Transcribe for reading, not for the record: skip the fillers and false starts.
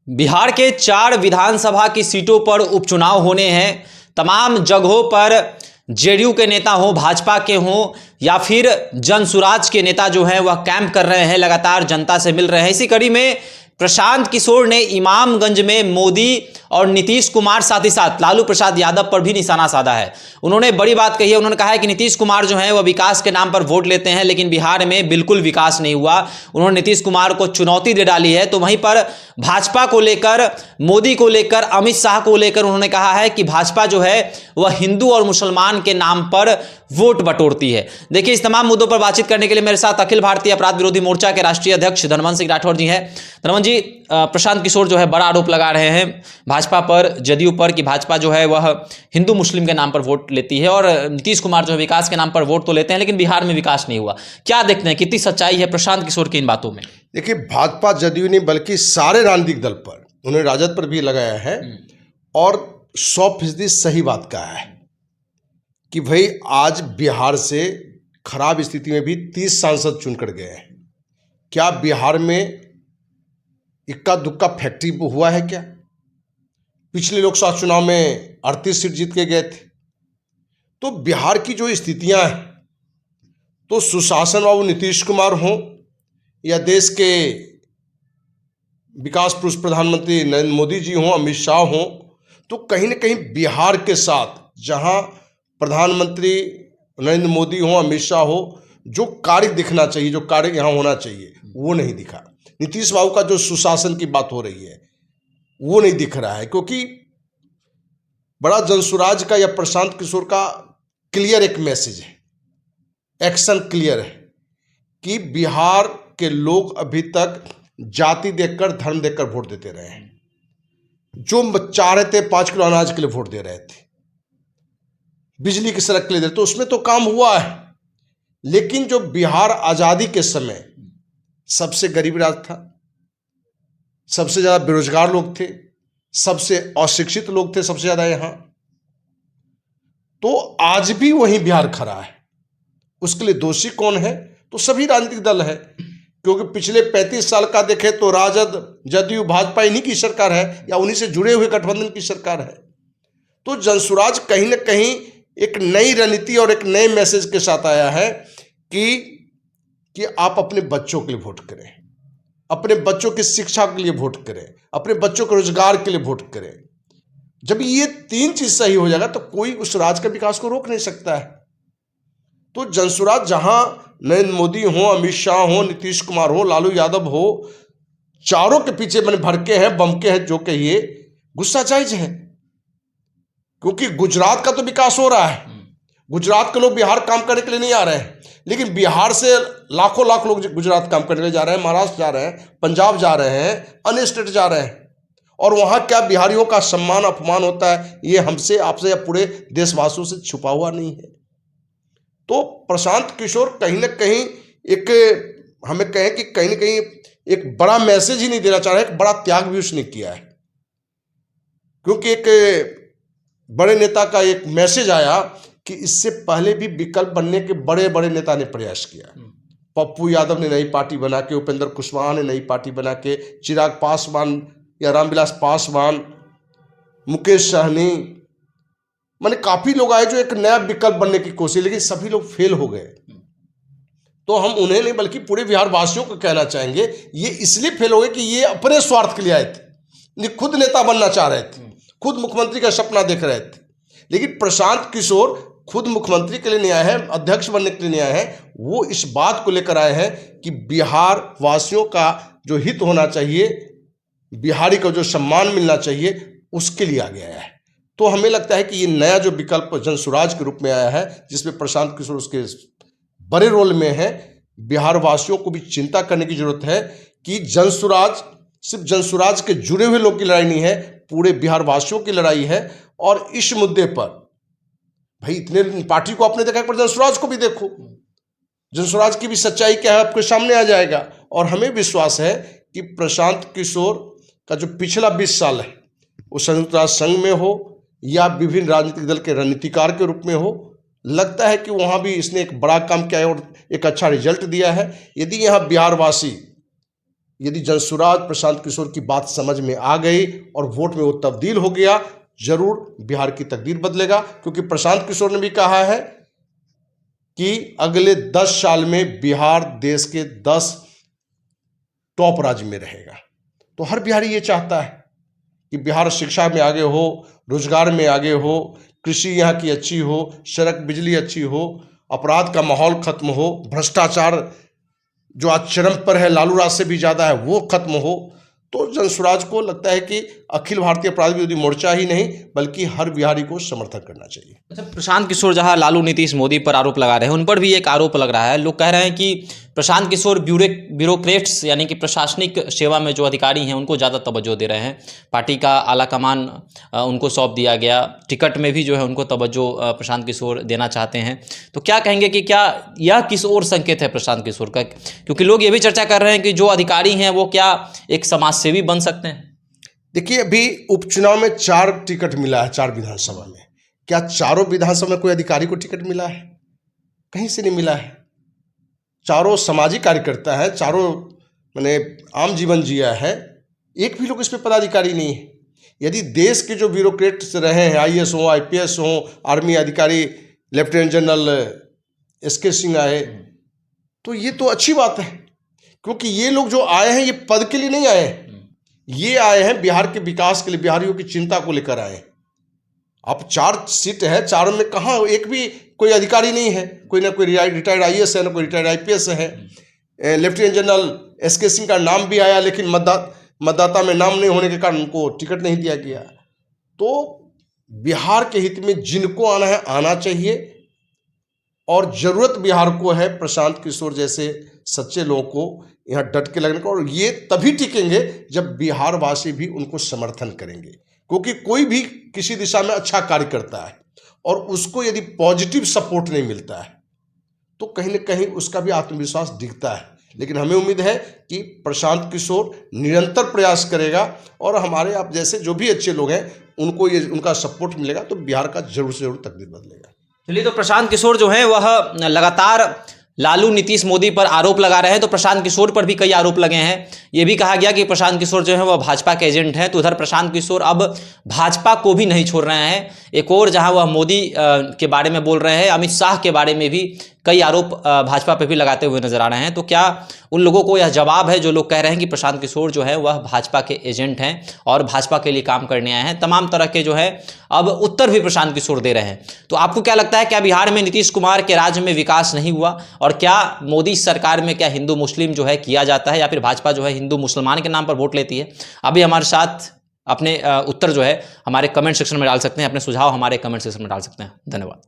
बिहार के 4 विधानसभा की सीटों पर उपचुनाव होने हैं। तमाम जगहों पर जेडीयू के नेता हों, भाजपा के हों या फिर जनसुराज के नेता जो हैं वह कैंप कर रहे हैं, लगातार जनता से मिल रहे हैं। इसी कड़ी में प्रशांत किशोर ने इमामगंज में मोदी और नीतीश कुमार साथ ही साथ लालू प्रसाद यादव पर भी निशाना साधा है। उन्होंने बड़ी बात कही है। उन्होंने कहा है कि नीतीश कुमार जो है वह विकास के नाम पर वोट लेते हैं, लेकिन बिहार में बिल्कुल विकास नहीं हुआ। उन्होंने नीतीश कुमार को चुनौती दे डाली है। तो वहीं पर भाजपा को लेकर, मोदी को लेकर, अमित शाह को लेकर उन्होंने कहा है कि भाजपा जो है वह हिंदू और मुसलमान के नाम पर वोट बटोरती है। देखिए, इस तमाम मुद्दों पर बातचीत करने के लिए मेरे साथ अखिल भारतीय अपराध विरोधी मोर्चा के राष्ट्रीय अध्यक्ष धनवंत सिंह राठौर जी हैं। धनवंत जी, प्रशांत किशोर जो है बड़ा आरोप लगा रहे हैं भाजपा पर, जदयू पर, कि भाजपा जो है वह हिंदू मुस्लिम के नाम पर वोट लेती है और नीतीश कुमार जो है विकास के नाम पर वोट तो लेते हैं, लेकिन बिहार में विकास नहीं हुआ। क्या देखते हैं, कितनी सच्चाई है प्रशांत किशोर की इन बातों में? देखिए, भाजपा जदयू नहीं बल्कि सारे राजनीतिक दल पर, उन्होंने राजद पर भी लगाया है और 100% सही बात कहा है कि भाई आज बिहार से खराब स्थिति में भी 30 सांसद चुनकर गए हैं। क्या बिहार में इक्का दुक्का फैक्ट्री हुआ है क्या? पिछले लोकसभा चुनाव में 38 सीट जीत के गए थे। तो बिहार की जो स्थितियां हैं, तो सुशासन बाबू नीतीश कुमार हों या देश के विकास पुरुष प्रधानमंत्री नरेंद्र मोदी जी हों, अमित शाह हों, तो कहीं ना कहीं बिहार के साथ जहां प्रधानमंत्री नरेंद्र मोदी हों, अमित शाह हो, जो कार्य दिखना चाहिए, जो कार्य यहाँ होना चाहिए, वो नहीं दिखा। नीतीश बाबू का जो सुशासन की बात हो रही है वो नहीं दिख रहा है, क्योंकि बड़ा जनसुराज का या प्रशांत किशोर का क्लियर एक मैसेज है, एक्शन क्लियर है कि बिहार के लोग अभी तक जाति देखकर, धर्म देखकर वोट देते रहे हैं। जो चाह रहे थे 5 किलो अनाज के लिए वोट दे रहे थे, बिजली की सड़क के लिए दे रहे, तो उसमें तो काम हुआ है। लेकिन जो बिहार आजादी के समय सबसे गरीब राज्य था, सबसे ज्यादा बेरोजगार लोग थे, सबसे अशिक्षित लोग थे सबसे ज्यादा यहां, तो आज भी वही बिहार खड़ा है। उसके लिए दोषी कौन है? तो सभी राजनीतिक दल है, क्योंकि पिछले 35 साल का देखें तो राजद, जदयू, भाजपा इन्हीं की सरकार है या उन्हीं से जुड़े हुए गठबंधन की सरकार है। तो जनसुराज कहीं ना कहीं एक नई रणनीति और एक नए मैसेज के साथ आया है कि आप अपने बच्चों के लिए वोट करें, अपने बच्चों की शिक्षा के लिए वोट करें, अपने बच्चों के रोजगार के लिए वोट करें। जब ये 3 चीज सही हो जाएगा तो कोई उस राज्य के विकास को रोक नहीं सकता है। तो जनसुराज जहां नरेंद्र मोदी हो, अमित शाह हो, नीतीश कुमार हो, लालू यादव हो, चारों के पीछे मैंने भड़के हैं, बमके हैं, जो कहिए, गुस्सा जायज है। क्योंकि गुजरात का तो विकास हो रहा है, गुजरात के लोग बिहार काम करने के लिए नहीं आ रहे हैं, लेकिन बिहार से लाखों लाख लोग गुजरात काम करने के लिए जा रहे हैं, महाराष्ट्र जा रहे हैं, पंजाब जा रहे हैं, अन्य स्टेट जा रहे हैं। और वहां क्या बिहारियों का सम्मान अपमान होता है, ये हमसे, आपसे या पूरे देशवासियों से छुपा हुआ नहीं है। तो प्रशांत किशोर कहीं ना कहीं एक, हमें कहें कि कहीं ना कहीं एक बड़ा मैसेज ही नहीं देना चाह रहे, एक बड़ा त्याग भी उसने किया है। क्योंकि एक बड़े नेता का एक मैसेज आया कि इससे पहले भी विकल्प बनने के बड़े बड़े नेता ने प्रयास किया। पप्पू यादव ने नई पार्टी बना के, उपेंद्र कुशवाहा ने नई पार्टी बना के, चिराग पासवान या रामविलास पासवान, मुकेश सहनी, माने काफी लोग आए जो एक नया विकल्प बनने की कोशिश, लेकिन सभी लोग फेल हो गए। तो हम उन्हें नहीं बल्कि पूरे बिहार वासियों को कहना चाहेंगे, ये इसलिए फेल हो गए कि ये अपने स्वार्थ के लिए आए थे, खुद नेता बनना चाह रहे थे, खुद मुख्यमंत्री का सपना देख रहे थे। लेकिन प्रशांत किशोर खुद मुख्यमंत्री के लिए नहीं आए हैं, अध्यक्ष बनने के लिए नहीं आए हैं, वो इस बात को लेकर आए हैं कि बिहार वासियों का जो हित होना चाहिए, बिहारी को जो सम्मान मिलना चाहिए, उसके लिए आ गया है। तो हमें लगता है कि ये नया जो विकल्प जनसुराज के रूप में आया है, जिसमें प्रशांत किशोर उसके बड़े रोल में है, बिहार वासियों को भी चिंता करने की जरूरत है कि जनसुराज सिर्फ जनसुराज के जुड़े हुए लोग की लड़ाई नहीं है, पूरे बिहार वासियों की लड़ाई है। और इस मुद्दे पर भाई इतने पार्टी को आपने देखा, पर जनसुराज को भी देखो, जनसुराज की भी सच्चाई क्या है आपके सामने आ जाएगा। और हमें विश्वास है कि प्रशांत किशोर का जो पिछला 20 साल है, वो संयुक्त राष्ट्र संघ में हो या विभिन्न राजनीतिक दल के रणनीतिकार के रूप में हो, लगता है कि वहाँ भी इसने एक बड़ा काम किया है और एक अच्छा रिजल्ट दिया है। यदि यहाँ बिहारवासी यदि जनसुराज प्रशांत किशोर की बात समझ में आ गई और वोट में वो तब्दील हो गया, जरूर बिहार की तकदीर बदलेगा। क्योंकि प्रशांत किशोर ने भी कहा है कि अगले 10 साल में बिहार देश के 10 टॉप राज्य में रहेगा। तो हर बिहारी ये चाहता है कि बिहार शिक्षा में आगे हो, रोजगार में आगे हो, कृषि यहाँ की अच्छी हो, सड़क बिजली अच्छी हो, अपराध का माहौल खत्म हो, भ्रष्टाचार जो आज चरम पर है, लालू राज से भी ज़्यादा है, वो खत्म हो। तो जनसुराज को लगता है कि अखिल भारतीय अपराध विरोधी मोर्चा ही नहीं बल्कि हर बिहारी को समर्थन करना चाहिए। अच्छा, प्रशांत किशोर जहां लालू नीतीश मोदी पर आरोप लगा रहे हैं, उन पर भी एक आरोप लग रहा है। लोग कह रहे हैं कि प्रशांत किशोर ब्यूरोक्रेट्स यानी कि प्रशासनिक सेवा में जो अधिकारी हैं उनको ज़्यादा तवज्जो दे रहे हैं। पार्टी का आला कमान उनको सौंप दिया गया, टिकट में भी जो है उनको तवज्जो प्रशांत किशोर देना चाहते हैं। तो क्या कहेंगे कि क्या यह किस ओर संकेत है प्रशांत किशोर का? क्योंकि लोग ये भी चर्चा कर रहे हैं कि जो अधिकारी हैं वो क्या एक समाजसेवी बन सकते हैं। देखिए, अभी उपचुनाव में 4 टिकट मिला है 4 विधानसभा में। क्या चारों विधानसभा में कोई अधिकारी को टिकट मिला है? कहीं से नहीं मिला है। चारों सामाजिक कार्यकर्ता है, चारों मैंने आम जीवन जिया है, एक भी लोग इस पे पदाधिकारी नहीं है। यदि देश के जो ब्यूरोक्रेट्स रहे हैं, IAS हो, IPS हो, आर्मी अधिकारी लेफ्टिनेंट जनरल SK सिंह आए, तो ये तो अच्छी बात है। क्योंकि ये लोग जो आए हैं ये पद के लिए नहीं आए हैं, ये आए हैं बिहार के विकास के लिए, बिहारियों की चिंता को लेकर आए हैं। अब 4 सीट है, चारों में कहाँ एक भी कोई अधिकारी नहीं है। कोई ना कोई रिटायर्ड IAS है, ना कोई रिटायर्ड IPS है। लेफ्टिनेंट जनरल SK सिंह का नाम भी आया, लेकिन मतदाता में नाम नहीं होने के कारण उनको टिकट नहीं दिया गया। तो बिहार के हित में जिनको आना है आना चाहिए, और जरूरत बिहार को है प्रशांत किशोर जैसे सच्चे लोगों को यहाँ डट के लगने का। और ये तभी टिकेंगे जब बिहार वासी भी उनको समर्थन करेंगे। क्योंकि कोई भी किसी दिशा में अच्छा कार्य करता है और उसको यदि पॉजिटिव सपोर्ट नहीं मिलता है तो कहीं ना कहीं उसका भी आत्मविश्वास दिखता है। लेकिन हमें उम्मीद है कि प्रशांत किशोर निरंतर प्रयास करेगा और हमारे आप जैसे जो भी अच्छे लोग हैं उनको ये उनका सपोर्ट मिलेगा तो बिहार का जरूर से जरूर तकदीर बदलेगा। चलिए, तो प्रशांत किशोर जो हैं वह लगातार लालू नीतीश मोदी पर आरोप लगा रहे हैं, तो प्रशांत किशोर पर भी कई आरोप लगे हैं। ये भी कहा गया कि प्रशांत किशोर जो है वह भाजपा के एजेंट हैं। तो उधर प्रशांत किशोर अब भाजपा को भी नहीं छोड़ रहे हैं। एक और जहां वह मोदी के बारे में बोल रहे हैं, अमित शाह के बारे में भी कई आरोप भाजपा पर भी लगाते हुए नजर आ रहे हैं। तो क्या उन लोगों को यह जवाब है जो लोग कह रहे हैं कि प्रशांत किशोर जो है वह भाजपा के एजेंट हैं और भाजपा के लिए काम करने आए हैं? तमाम तरह के जो है अब उत्तर भी प्रशांत किशोर दे रहे हैं। तो आपको क्या लगता है, क्या बिहार में नीतीश कुमार के राज्य में विकास नहीं हुआ? और क्या मोदी सरकार में क्या हिंदू मुस्लिम जो है किया जाता है, या फिर भाजपा जो है हिंदू मुसलमान के नाम पर वोट लेती है? अभी हमारे साथ अपने उत्तर जो है हमारे कमेंट सेक्शन में डाल सकते हैं, अपने सुझाव हमारे कमेंट सेक्शन में डाल सकते हैं। धन्यवाद।